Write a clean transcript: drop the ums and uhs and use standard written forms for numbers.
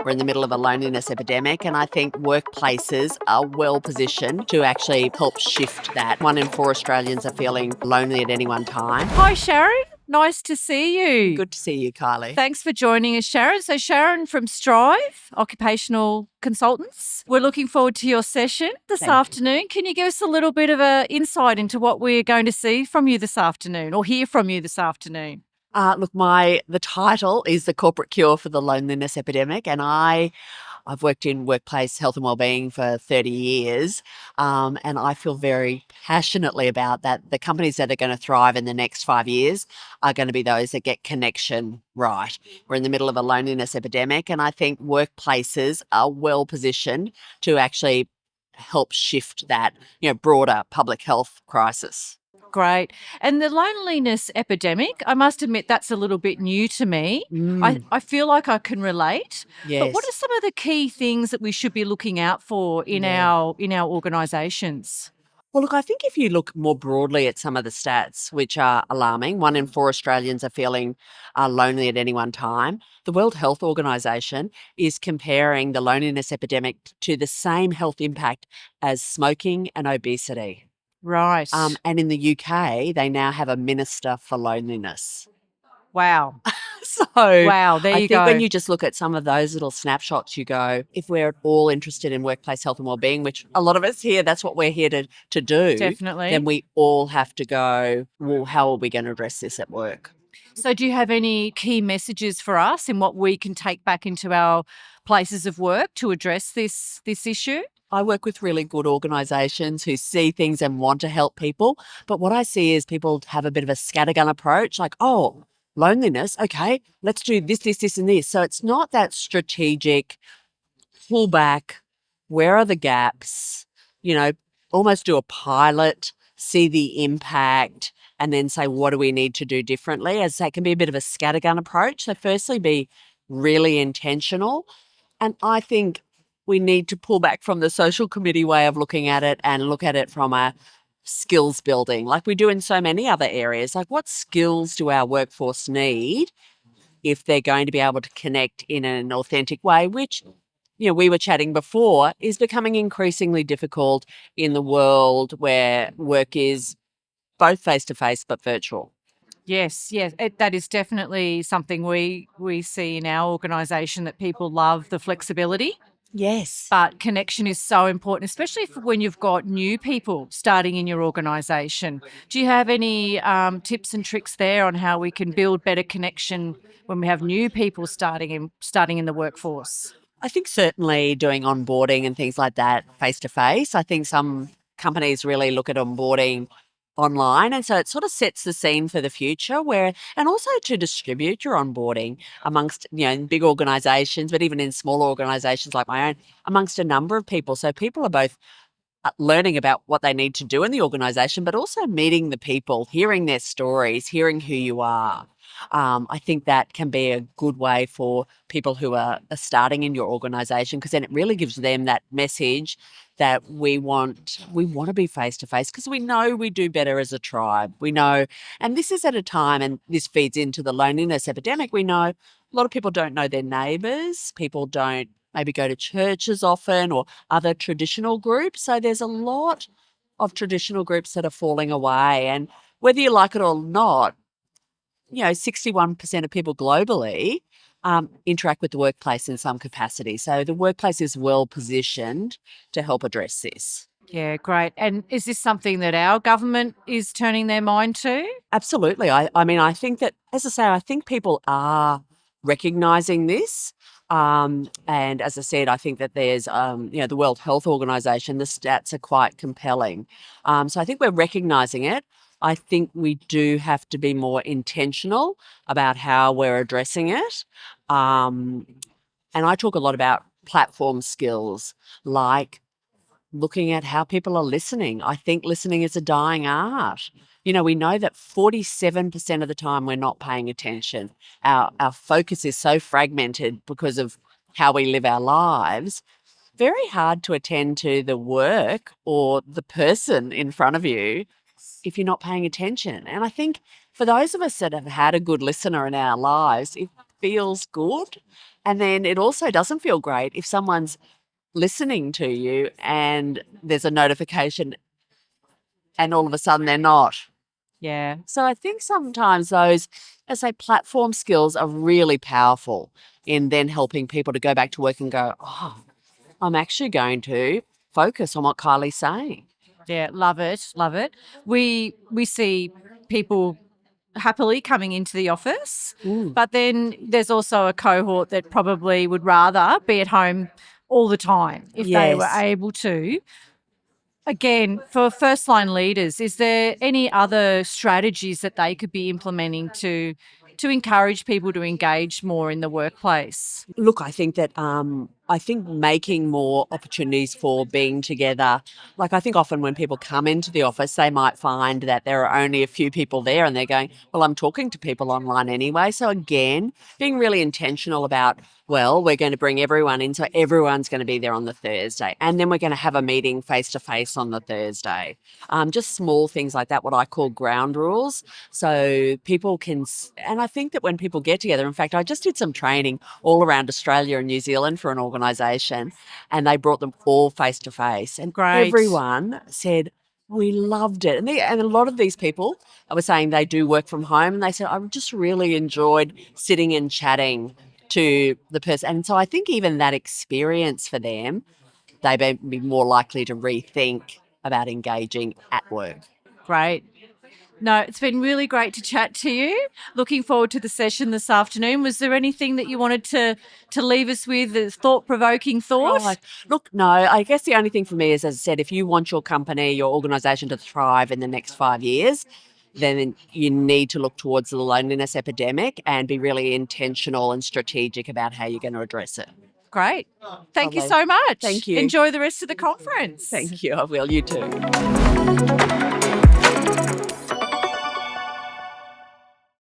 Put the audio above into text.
We're in the middle of a loneliness epidemic, and I think workplaces are well positioned to actually help shift that. 1 in 4 Australians are feeling lonely at any one time. Hi, Sharon. Nice to see you. Good to see you, Kylie. Thanks for joining us, Sharon. So, Sharon from Strive, Occupational Consultants. We're looking forward to your session this afternoon. Can you give us a little bit of an insight into what we're going to see from you this afternoon or hear from you this afternoon? Look, the title is The Corporate Cure for the Loneliness Epidemic, and I've worked in workplace health and wellbeing for 30 years, and I feel very passionately about that. The companies that are going to thrive in the next 5 years are going to be those that get connection right. We're in the middle of a loneliness epidemic, and I think workplaces are well positioned to actually help shift that, broader public health crisis. Great. And the loneliness epidemic, I must admit that's a little bit new to me. I feel like I can relate. Yes. But what are some of the key things that we should be looking out for in our organisations? Well, look, I think if you look more broadly at some of the stats, which are alarming, 1 in 4 Australians are feeling lonely at any one time. The World Health Organization is comparing the loneliness epidemic to the same health impact as smoking and obesity. Right. And in the UK, they now have a minister for loneliness. Wow. So Wow, there I you think go. when you just look at some of those little snapshots, you go, if we're at all interested in workplace health and wellbeing, which a lot of us here, that's what we're here to do. Definitely. Then we all have to go, well, how are we going to address this at work? So do you have any key messages for us in what we can take back into our places of work to address this issue? I work with really good organisations who see things and want to help people. But what I see is people have a bit of a scattergun approach, like, oh, loneliness, okay, let's do this, this, this, and this. So it's not that strategic pull back. Where are the gaps? Almost do a pilot, see the impact, and then say, what do we need to do differently? As I say, it can be a bit of a scattergun approach. So firstly, be really intentional. And I think we need to pull back from the social committee way of looking at it and look at it from a skills building, like we do in so many other areas. Like, what skills do our workforce need if they're going to be able to connect in an authentic way, which, we were chatting before, is becoming increasingly difficult in the world where work is both face-to-face but virtual. Yes, that is definitely something we see in our organisation, that people love the flexibility. Yes. But connection is so important, especially when you've got new people starting in your organisation. Do you have any tips and tricks there on how we can build better connection when we have new people starting in the workforce? I think certainly doing onboarding and things like that face-to-face. I think some companies really look at onboarding online, and so it sort of sets the scene for the future, and also to distribute your onboarding amongst, in big organizations, but even in small organizations like my own, amongst a number of people. So people are both learning about what they need to do in the organization, but also meeting the people, hearing their stories, hearing who you are. I think that can be a good way for people who are starting in your organisation, because then it really gives them that message that we want to be face-to-face, because we know we do better as a tribe. We know, and this is at a time, and this feeds into the loneliness epidemic, we know a lot of people don't know their neighbours, people don't maybe go to church as often or other traditional groups. So there's a lot of traditional groups that are falling away. And whether you like it or not, 61% of people globally interact with the workplace in some capacity. So the workplace is well positioned to help address this. Yeah, great. And is this something that our government is turning their mind to? Absolutely. I think that, as I say, I think people are recognising this. And as I said, I think that there's, the World Health Organization, the stats are quite compelling. So I think we're recognising it. I think we do have to be more intentional about how we're addressing it. And I talk a lot about platform skills, like looking at how people are listening. I think listening is a dying art. We know that 47% of the time we're not paying attention. Our focus is so fragmented because of how we live our lives. Very hard to attend to the work or the person in front of you if you're not paying attention. And I think for those of us that have had a good listener in our lives, feels good. And then it also doesn't feel great if someone's listening to you and there's a notification and all of a sudden they're not. Yeah. So I think sometimes those, as I say, platform skills are really powerful in then helping people to go back to work and go, oh, I'm actually going to focus on what Kylie's saying. Yeah, love it, love it. We see people happily coming into the office, but then there's also a cohort that probably would rather be at home all the time if they were Yes. able to. Again, for first line leaders, is there any other strategies that they could be implementing to encourage people to engage more in the workplace? Look, I think that I think making more opportunities for being together. Like I think often when people come into the office, they might find that there are only a few people there, and they're going, "Well, I'm talking to people online anyway." So again, being really intentional about, well, we're going to bring everyone in, so everyone's going to be there on the Thursday, and then we're going to have a meeting face to face on the Thursday. Just small things like that, what I call ground rules, so people can. And I think that when people get together, in fact, I just did some training all around Australia and New Zealand for an organisation, and they brought them all face to face, and Great. everyone said we loved it. And a lot of these people were saying they do work from home, and they said I just really enjoyed sitting and chatting to the person. And so I think even that experience for them, they may be more likely to rethink about engaging at work. Great. No, it's been really great to chat to you. Looking forward to the session this afternoon. Was there anything that you wanted to leave us with, a thought-provoking thought? Right. Look, no, I guess the only thing for me is, as I said, if you want your company, your organisation to thrive in the next 5 years, then you need to look towards the loneliness epidemic and be really intentional and strategic about how you're going to address it. Great. Thank you Lovely. so much. Thank you. Enjoy the rest of the conference. Thank you. I will. You too.